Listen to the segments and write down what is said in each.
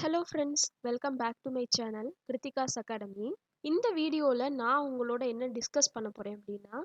Hello friends, welcome back to my channel Kiruthika's Academy. இந்த வீடியோவில் நான் உங்களோட என்ன டிஸ்கஸ் பண்ண போகிறேன் அப்படின்னா,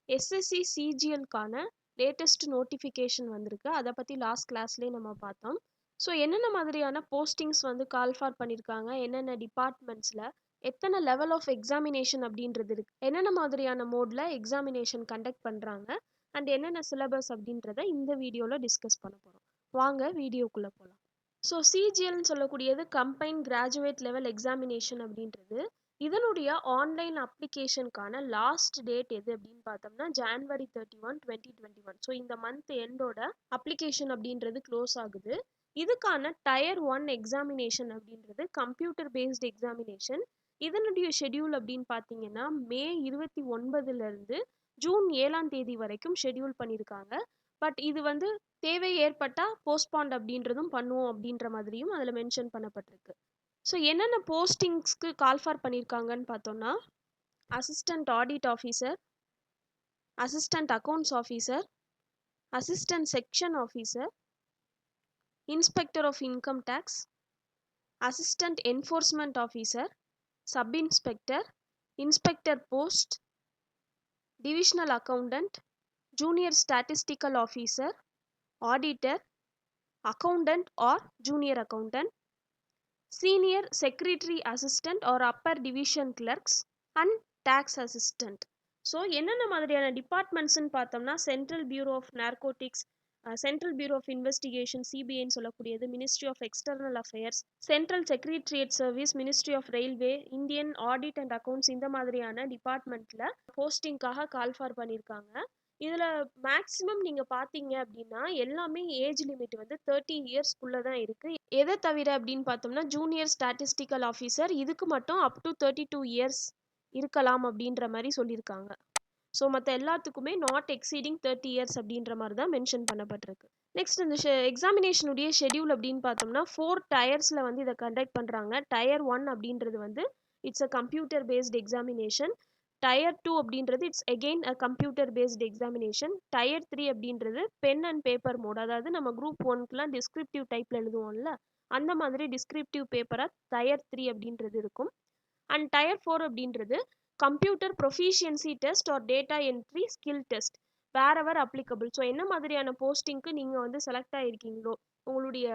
எஸ்எஸ்சி சிஜிஎல்கான லேட்டஸ்ட் நோட்டிஃபிகேஷன் வந்திருக்கு. அதை பற்றி லாஸ்ட் கிளாஸ்லேயே நம்ம பார்த்தோம். ஸோ என்னென்ன மாதிரியான போஸ்டிங்ஸ் வந்து கால் ஃபார் பண்ணியிருக்காங்க, என்னென்ன டிபார்ட்மெண்ட்ஸில் எத்தனை லெவல் ஆஃப் எக்ஸாமினேஷன் அப்படின்றது இருக்குது, என்னென்ன மாதிரியான மோடில் எக்ஸாமினேஷன் கண்டக்ட் பண்ணுறாங்க அண்ட் என்னென்ன சிலபஸ் அப்படின்றத இந்த வீடியோவில் டிஸ்கஸ் பண்ண போகிறோம். வாங்க வீடியோக்குள்ளே போகலாம். ஸோ சிஜிஎல்னு சொல்லக்கூடியது கம்பைன்ட் கிராஜுவேட் லெவல் எக்ஸாமினேஷன் அப்படின்றது. இதனுடைய ஆன்லைன் அப்ளிகேஷனுக்கான லாஸ்ட் டேட் எது அப்படின்னு பார்த்தோம்னா January 31, 2021. ஸோ இந்த மந்த் எண்டோட அப்ளிகேஷன் அப்படின்றது க்ளோஸ் ஆகுது. இதுக்கான டயர் 1 எக்ஸாமினேஷன் அப்படின்றது கம்ப்யூட்டர் பேஸ்ட் எக்ஸாமினேஷன். இதனுடைய ஷெடியூல் அப்படின்னு பார்த்தீங்கன்னா May 29லேருந்து June 7 வரைக்கும் ஷெடியூல் பண்ணியிருக்காங்க. பட் இது வந்து தேவை ஏற்பட்டால் போஸ்ட்பாண்ட் அப்படின்றதும் பண்ணுவோம் அப்படின்ற மாதிரியும் அதில் மென்ஷன் பண்ணப்பட்டிருக்கு. ஸோ என்னென்ன போஸ்டிங்ஸ்க்கு கால் ஃபார் பண்ணியிருக்காங்கன்னு பார்த்தோம்னா, assistant audit officer, assistant accounts officer, assistant section officer, inspector of income tax, assistant enforcement officer, sub inspector, inspector post, divisional accountant, junior statistical officer, auditor, accountant or junior accountant, senior secretary assistant or upper division clerks and tax assistant. So என்னென்ன மாதிரியான டிபார்ட்மெண்ட்ஸ்ன்னு பார்த்தோம்னா central bureau of narcotics, central bureau of investigation சிபிஐன்னு சொல்லக்கூடியது, ministry of external affairs, central secretariat service, ministry of railway, Indian audit and accounts, இந்த மாதிரியான டிபார்ட்மெண்ட்டில் போஸ்டிங்காக call for பண்ணியிருக்காங்க. இதில் மேக்ஸிமம் நீங்கள் பார்த்தீங்க அப்படின்னா எல்லாமே ஏஜ் லிமிட் வந்து 30 இயர்ஸ்க்குள்ளே தான் இருக்குது. எதை தவிர அப்படின்னு பார்த்தோம்னா ஜூனியர் ஸ்டாட்டிஸ்டிக்கல் ஆஃபீஸர், இதுக்கு மட்டும் அப் டு 32 இயர்ஸ் இருக்கலாம் அப்படின்ற மாதிரி சொல்லியிருக்காங்க. ஸோ மற்ற எல்லாத்துக்குமே நாட் எக்ஸீடிங் 30 இயர்ஸ் அப்படின்ற மாதிரி தான் மென்ஷன் பண்ணப்பட்டிருக்கு. நெக்ஸ்ட் இந்த எக்ஸாமினேஷனுடைய ஷெடியூல் அப்படின்னு பார்த்தோம்னா 4 டயர்ஸில் வந்து இதை கண்டக்ட் பண்ணுறாங்க. டயர் 1 அப்படின்றது வந்து it's a computer based examination. Tier 2 அப்படின்றது it's again a computer based examination. Tier 3 அப்படின்றது பென் அண்ட் பேப்பர் மோட், அதாவது நம்ம குரூப் 1க்குலாம் டிஸ்கிரிப்டிவ் டைப்பில் எழுதுவோம்ல, அந்த மாதிரி டிஸ்கிரிப்டிவ் பேப்பராக டயர் 3 அப்படின்றது இருக்கும். அண்ட் டயர் 4 அப்படின்றது computer proficiency test or data entry skill test wherever applicable. So என்ன மாதிரியான போஸ்டிங்க்கு நீங்கள் வந்து செலக்ட் ஆகிருக்கீங்களோ உங்களுடைய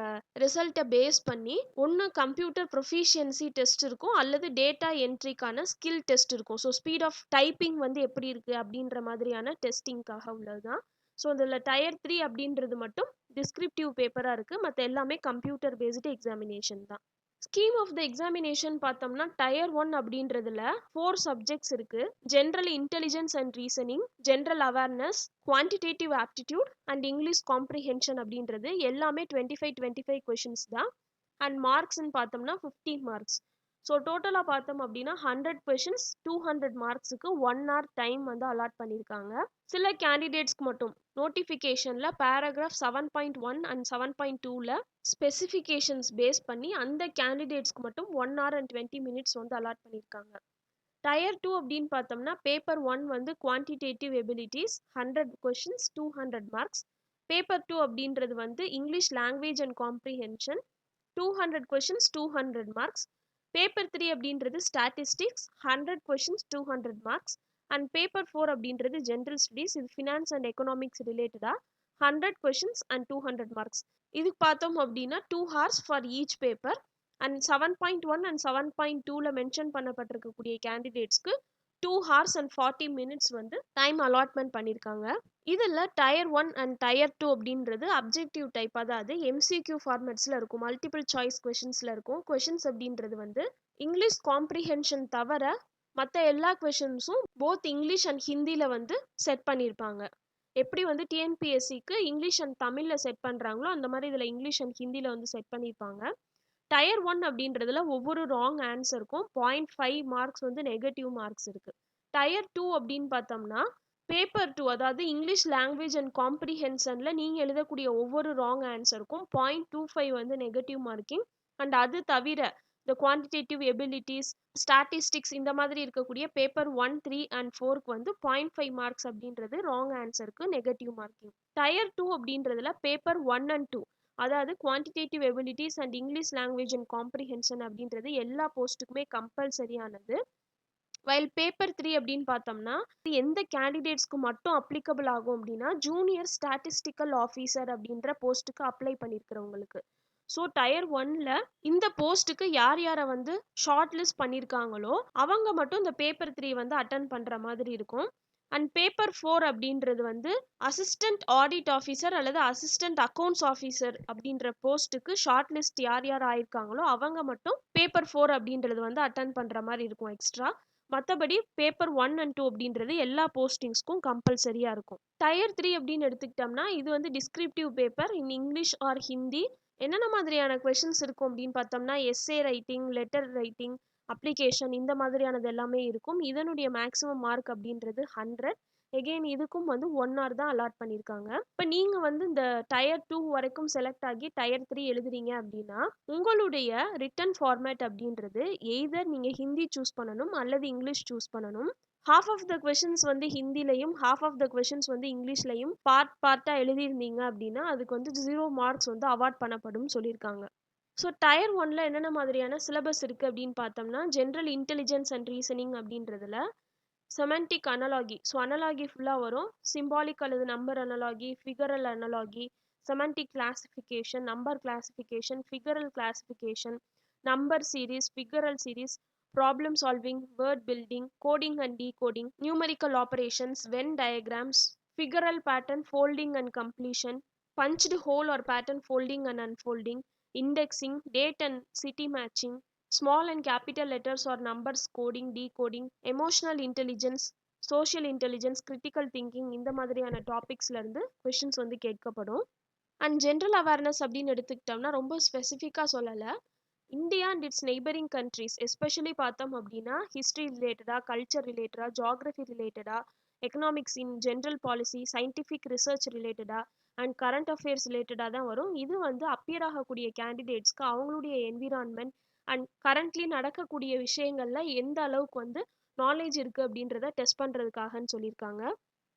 ரிசல்ட்டை பேஸ் பண்ணி ஒன்று கம்ப்யூட்டர் ப்ரொஃபிஷியன்சி டெஸ்ட் இருக்கும் அல்லது டேட்டா என்ட்ரிக்கான ஸ்கில் டெஸ்ட் இருக்கும். ஸோ ஸ்பீட் ஆஃப் டைப்பிங் வந்து எப்படி இருக்குது அப்படின்ற மாதிரியான டெஸ்டிங்காக உள்ளது தான். ஸோ இதில் டயர் 3 அப்படின்றது மட்டும் டிஸ்கிரிப்டிவ் பேப்பராக இருக்குது, மற்ற எல்லாமே கம்ப்யூட்டர் பேஸ்டு எக்ஸாமினேஷன் தான். ஸ்கீம் ஆஃப் த எக்ஸாமினேஷன் பார்த்தோம்னா டயர் 1 அப்படின்றதுல 4 சப்ஜெக்ட்ஸ் இருக்கு. General intelligence and reasoning, general awareness, quantitative aptitude and English comprehension அப்படின்றது எல்லாமே 25 கொஷின்ஸ் தான். அண்ட் மார்க்ஸ்ன்னு பார்த்தோம்னா 15 மார்க்ஸ். ஸோ டோட்டலாக பார்த்தோம் அப்படின்னா 100 கொஷின்ஸ் 200 மார்க்ஸுக்கு 1 hour டைம் வந்து அலாட் பண்ணியிருக்காங்க. சில கேண்டிடேட்ஸ்க்கு மட்டும் நோட்டிஃபிகேஷனில் பேராகிராஃப் 7.1 அண்ட் 7.2ல ஸ்பெசிஃபிகேஷன்ஸ் பேஸ் பண்ணி அந்த கேண்டிடேட்ஸ்க்கு மட்டும் 1 hour and 20 minutes வந்து அலாட் பண்ணியிருக்காங்க. டயர் 2 அப்படின்னு பார்த்தோம்னா பேப்பர் 1 வந்து quantitative abilities 100 questions 200 marks. Paper 2 அப்படின்றது வந்து English language and comprehension 200 questions 200 marks. Paper 3 அப்படின்றது statistics 100 questions 200 marks. And paper 4 அப்படின்றது ஜென்ரல் ஸ்டடீஸ், இது ஃபினான்ஸ் அண்ட் எக்கனாமிக்ஸ் ரிலேட்டடாக 100 கொஷின்ஸ் அண்ட் 200 மார்க்ஸ். இதுக்கு பார்த்தோம் அப்படின்னா 2 hours for each paper. And 7.1 and 7.2ல மென்ஷன் பண்ணப்பட்டிருக்கக்கூடிய கேண்டிடேட்ஸ்க்கு 2 hours and 40 minutes வந்து டைம் அலாட்மெண்ட் பண்ணியிருக்காங்க. இதில் டயர் 1 அண்ட் டயர் 2 அப்படின்றது அப்ஜெக்டிவ் டைப், அதாவது எம்சிக்யூ ஃபார்மேட்ஸில் இருக்கும், மல்டிபிள் சாய்ஸ் கொஷின்ஸில் இருக்கும். கொஷின்ஸ் அப்படின்றது வந்து இங்கிலீஷ் காம்ப்ரிஹென்ஷன் தவிர மற்ற எல்லா கொஷின்ஸும் போத் இங்கிலீஷ் அண்ட் ஹிந்தியில் வந்து செட் பண்ணியிருப்பாங்க. எப்படி வந்து டிஎன்பிஎஸ்சிக்கு இங்கிலீஷ் அண்ட் தமிழில் செட் பண்ணுறாங்களோ அந்த மாதிரி இதில் இங்கிலீஷ் அண்ட் ஹிந்தியில் வந்து செட் பண்ணியிருப்பாங்க. டயர் 1 அப்படின்றதுல ஒவ்வொரு ராங் ஆன்சருக்கும் 0.5 மார்க்ஸ் வந்து நெகட்டிவ் மார்க்ஸ் இருக்குது. டயர் 2 அப்படின்னு பார்த்தோம்னா பேப்பர் 2, அதாவது இங்கிலீஷ் லாங்குவேஜ் அண்ட் காம்ப்ரிஹென்ஷனில் நீங்கள் எழுதக்கூடிய ஒவ்வொரு ராங் ஆன்சருக்கும் 0.25 வந்து நெகட்டிவ் மார்க்கிங். அண்ட் அது தவிர இந்த குவான்டிடேட்டிவ் எபிலிட்டிஸ், ஸ்டாட்டிஸ்டிக்ஸ் இந்த மாதிரி இருக்கக்கூடிய பேப்பர் 1, 3 and 4க்கு வந்து 0.5 மார்க்ஸ் அப்படின்றது ராங் ஆன்சருக்கு நெகட்டிவ் மார்க்கிங். டயர் 2 அப்படின்றதுல பேப்பர் 1 and 2 அதாவது quantitative abilities and English language and comprehension அப்படின்றது எல்லா போஸ்ட்டுக்குமே கம்பல்சரியானது. வைல் பேப்பர் 3 அப்படின்னு பார்த்தோம்னா எந்த கேண்டிடேட்ஸ்க்கு மட்டும் அப்ளிகபிள் ஆகும் அப்படின்னா ஜூனியர் ஸ்டாட்டிஸ்டிக்கல் ஆஃபீஸர் அப்படின்ற போஸ்ட்டுக்கு அப்ளை பண்ணியிருக்கிறவங்களுக்கு. ஸோ டயர் 1ல இந்த போஸ்ட்டுக்கு யார் யாரை வந்து ஷார்ட் லிஸ்ட் பண்ணியிருக்காங்களோ அவங்க மட்டும் இந்த பேப்பர் 3 வந்து அட்டன் பண்ணுற மாதிரி இருக்கும். அண்ட் பேப்பர் 4 அப்படின்றது வந்து அசிஸ்டன்ட் ஆடிட் ஆஃபீஸர் அல்லது அசிஸ்டன்ட் அக்கௌண்ட்ஸ் ஆஃபீஸர் அப்படின்ற போஸ்ட்டுக்கு ஷார்ட் லிஸ்ட் யார் யார் ஆயிருக்காங்களோ அவங்க மட்டும் பேப்பர் 4 அப்படின்றது வந்து அட்டன் பண்ணுற மாதிரி இருக்கும் எக்ஸ்ட்ரா. மற்றபடி பேப்பர் 1 அண்ட் 2 அப்படின்றது எல்லா போஸ்டிங்ஸ்க்கும் கம்பல்சரியாக இருக்கும். டயர் 3 அப்படின்னு எடுத்துக்கிட்டோம்னா இது வந்து descriptive paper in English or Hindi. என்னென்ன மாதிரியான கொஷின்ஸ் இருக்கும் அப்படின்னு பார்த்தோம்னா S A writing, letter writing, application இந்த மாதிரியானது எல்லாமே இருக்கும். இதனுடைய மேக்ஸிமம் மார்க் அப்படின்றது 100. எகெயின் இதுக்கும் வந்து 1 hour தான் அலாட் பண்ணியிருக்காங்க. இப்போ நீங்கள் வந்து இந்த டயர் 2 வரைக்கும் செலக்ட் ஆகி டயர் 3 எழுதுறீங்க அப்படின்னா உங்களுடைய ரிட்டன் ஃபார்மேட் அப்படின்றது எய்தர் நீங்கள் ஹிந்தி சூஸ் பண்ணணும் அல்லது இங்கிலீஷ் சூஸ் பண்ணணும். ஹாஃப் ஆஃப் த கொஷின்ஸ் வந்து ஹிந்திலையும் ஹாஃப் ஆஃப் த கொஷின்ஸ் வந்து இங்கிலீஷ்லையும் பார்ட்டாக எழுதியிருந்தீங்க அப்படின்னா அதுக்கு வந்து 0 மார்க்ஸ் வந்து அவார்ட் பண்ணப்படும் சொல்லியிருக்காங்க. ஸோ டயர் 1ல என்னென்ன மாதிரியான சிலபஸ் இருக்குது அப்படின்னு பார்த்தோம்னா ஜென்ரல் இன்டெலிஜென்ஸ் அண்ட் ரீசனிங் அப்படின்றதுல செமண்டிக் அனலாகி, ஸோ அனலாகி ஃபுல்லாக வரும். சிம்பாலிக் அல்லது number analogy, figural analogy, semantic classification, number classification, figural classification, number series, figural series, problem solving, word building, coding and decoding, numerical operations, Venn diagrams, figural pattern folding and completion, punched hole or pattern folding and unfolding, indexing, date and city matching, small and capital letters or numbers coding, decoding, emotional intelligence, social intelligence, critical thinking இந்த மாதிரியான டாபிக்ஸ்ல இருந்து questions வந்து கேட்கப்படும். And general awareness அப்படின்னு எடுத்துக்கிட்டோம்னா ரொம்ப ஸ்பெசிஃபிக்காக சொல்லலை. India and it's neighbouring countries especially பார்த்தோம் அப்படின்னா ஹிஸ்ட்ரி ரிலேட்டடாக, கல்ச்சர் ரிலேட்டடாக, ஜியாகிரஃபி ரிலேட்டடாக, economics in general policy, scientific research ரிலேட்டடாக அண்ட் கரண்ட் அஃபேர்ஸ் ரிலேட்டடாக தான் வரும். இது வந்து அப்பியர் ஆகக்கூடிய கேண்டிடேட்ஸ்க்கு அவங்களுடைய என்விரான்மெண்ட் அண்ட் கரண்ட்லி நடக்கக்கூடிய விஷயங்களில் எந்த அளவுக்கு வந்து நாலேஜ் இருக்குது அப்படின்றத டெஸ்ட் பண்ணுறதுக்காகன்னு சொல்லியிருக்காங்க.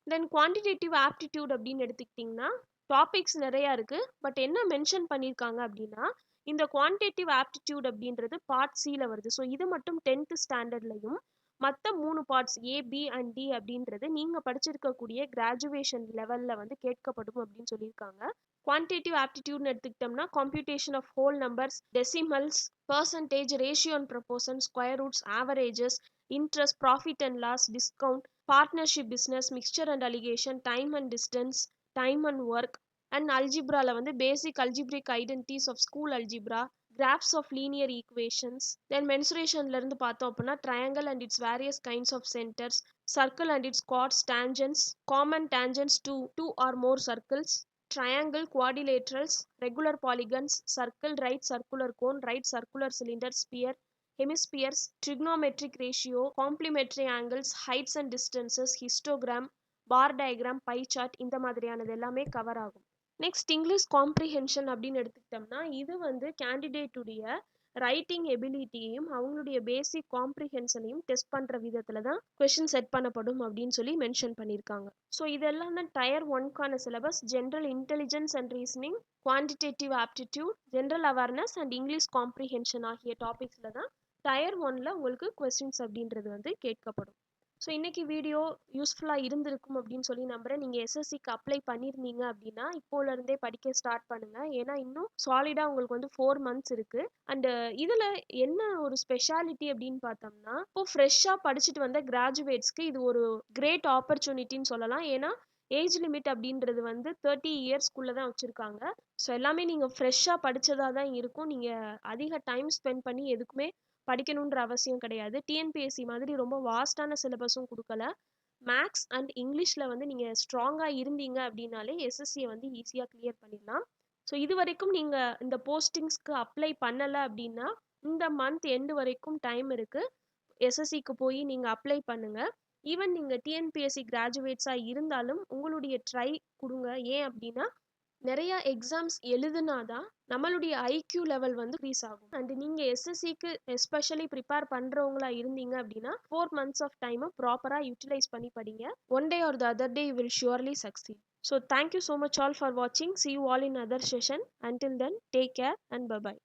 தென் குவான்டிடேட்டிவ் ஆப்டிடியூட் அப்படின்னு எடுத்துக்கிட்டிங்கன்னா டாபிக்ஸ் நிறையா இருக்குது. பட் என்ன மென்ஷன் பண்ணியிருக்காங்க அப்படின்னா இந்த குவான்டிடேட்டிவ் ஆப்டிடியூட் அப்படின்றது பார்ட் சியில் வருது. ஸோ இது மட்டும் 10th ஸ்டாண்டர்ட்லையும் மற்ற 3 parts A, B and D அப்படின்றது நீங்கள் படிச்சிருக்கக்கூடிய கிராஜுவேஷன் லெவலில் வந்து கேட்கப்படும் அப்படின்னு சொல்லியிருக்காங்க. குவான்டிடேட்டிவ் ஆப்டிடியூட்னு எடுத்துக்கிட்டோம்னா computation of whole numbers, decimals, percentage, ratio and proportion, square roots, averages, interest, profit and loss, discount, partnership business, mixture and alligation, time and distance, time and work and அல்ஜிப்ராவில் வந்து basic algebraic identities of school algebra, graphs of linear equations. Then mensuration இருந்து பார்த்தோம் அப்படின்னா triangle and its various kinds of centers, circle and its chords, tangents, common tangents to two or more circles, triangle, quadrilaterals, regular polygons, circle, right circular cone, right circular cylinder, sphere, hemispheres, trigonometric ratio, complementary angles, heights and distances, histogram, bar diagram, pie chart இந்த மாதிரியானது எல்லாமே cover ஆகும். Next English comprehension அப்படின்னு எடுத்துக்கிட்டோம்னா இது வந்து கேண்டிடேட்டுடைய writing எபிலிட்டியையும் அவங்களுடைய பேசிக் காம்ப்ரிஹென்ஷனையும் test பண்ணுற விதத்தில் தான் கொஷின் செட் பண்ணப்படும் அப்படின்னு சொல்லி மென்ஷன் பண்ணியிருக்காங்க. ஸோ இதெல்லாம் தான் டயர் 1க்கான syllabus. General intelligence and reasoning, quantitative aptitude, general awareness and English comprehension ஆகிய டாபிக்ஸில் தான் டயர் 1ல் உங்களுக்கு கொஸ்டின்ஸ் அப்படின்றது வந்து கேட்கப்படும். ஸோ இன்றைக்கி வீடியோ யூஸ்ஃபுல்லாக இருந்திருக்கும் அப்படின்னு சொல்லி நம்புகிறேன். நீங்கள் எஸ்எஸ்சிக்கு அப்ளை பண்ணியிருந்தீங்க அப்படின்னா இப்போலேருந்தே படிக்க ஸ்டார்ட் பண்ணுங்கள். ஏன்னா இன்னும் சாலிடாக உங்களுக்கு வந்து 4 months இருக்குது. அண்டு இதில் என்ன ஒரு ஸ்பெஷாலிட்டி அப்படின்னு பார்த்தோம்னா இப்போது ஃப்ரெஷ்ஷாக படிச்சுட்டு வந்த கிராஜுவேட்ஸ்க்கு இது ஒரு கிரேட் ஆப்பர்ச்சுனிட்டின்னு சொல்லலாம். ஏன்னா ஏஜ் லிமிட் அப்படின்றது வந்து 30 yearsக்குள்ளே தான் வச்சுருக்காங்க. ஸோ எல்லாமே நீங்கள் ஃப்ரெஷ்ஷாக படித்ததாக தான் இருக்கும். நீங்கள் அதிக டைம் ஸ்பெண்ட் பண்ணி எதுக்குமே படிக்கணுன்ற அவசியம் கிடையாது. டிஎன்பிஎஸ்சி மாதிரி ரொம்ப வாஸ்டான சிலபஸும் கொடுக்கல. மேக்ஸ் அண்ட் இங்கிலீஷில் வந்து நீங்கள் ஸ்ட்ராங்காக இருந்தீங்க அப்படின்னாலே எஸ்எஸ்சியை வந்து ஈஸியாக கிளியர் பண்ணிடலாம். ஸோ இது வரைக்கும் நீங்கள் இந்த போஸ்டிங்ஸ்க்கு அப்ளை பண்ணலை அப்படின்னா இந்த மந்த் எண்டு வரைக்கும் டைம் இருக்குது. எஸ்எஸ்சிக்கு போய் நீங்கள் அப்ளை பண்ணுங்கள். ஈவன் நீங்கள் டிஎன்பிஎஸ்சி கிராஜுவேட்ஸாக இருந்தாலும் உங்களுடைய ட்ரை கொடுங்க. ஏன் அப்படின்னா நிறைய எக்ஸாம்ஸ் எழுதுனாதான் நம்மளுடைய ஐக்யூ லெவல் வந்து இன்க்ரீஸ் ஆகும். அண்ட் நீங்கள் எஸ்எஸ்சிக்கு எஸ்பெஷலி ப்ரிப்பேர் பண்ணுறவங்களா இருந்தீங்க அப்படின்னா 4 months ஆஃப் டைமை ப்ராப்பராக யூட்டிலைஸ் பண்ணி படிங்க. One day or the other day you will surely succeed. So thank you so much all for watching. See you all in other session. Until then, take care and bye bye.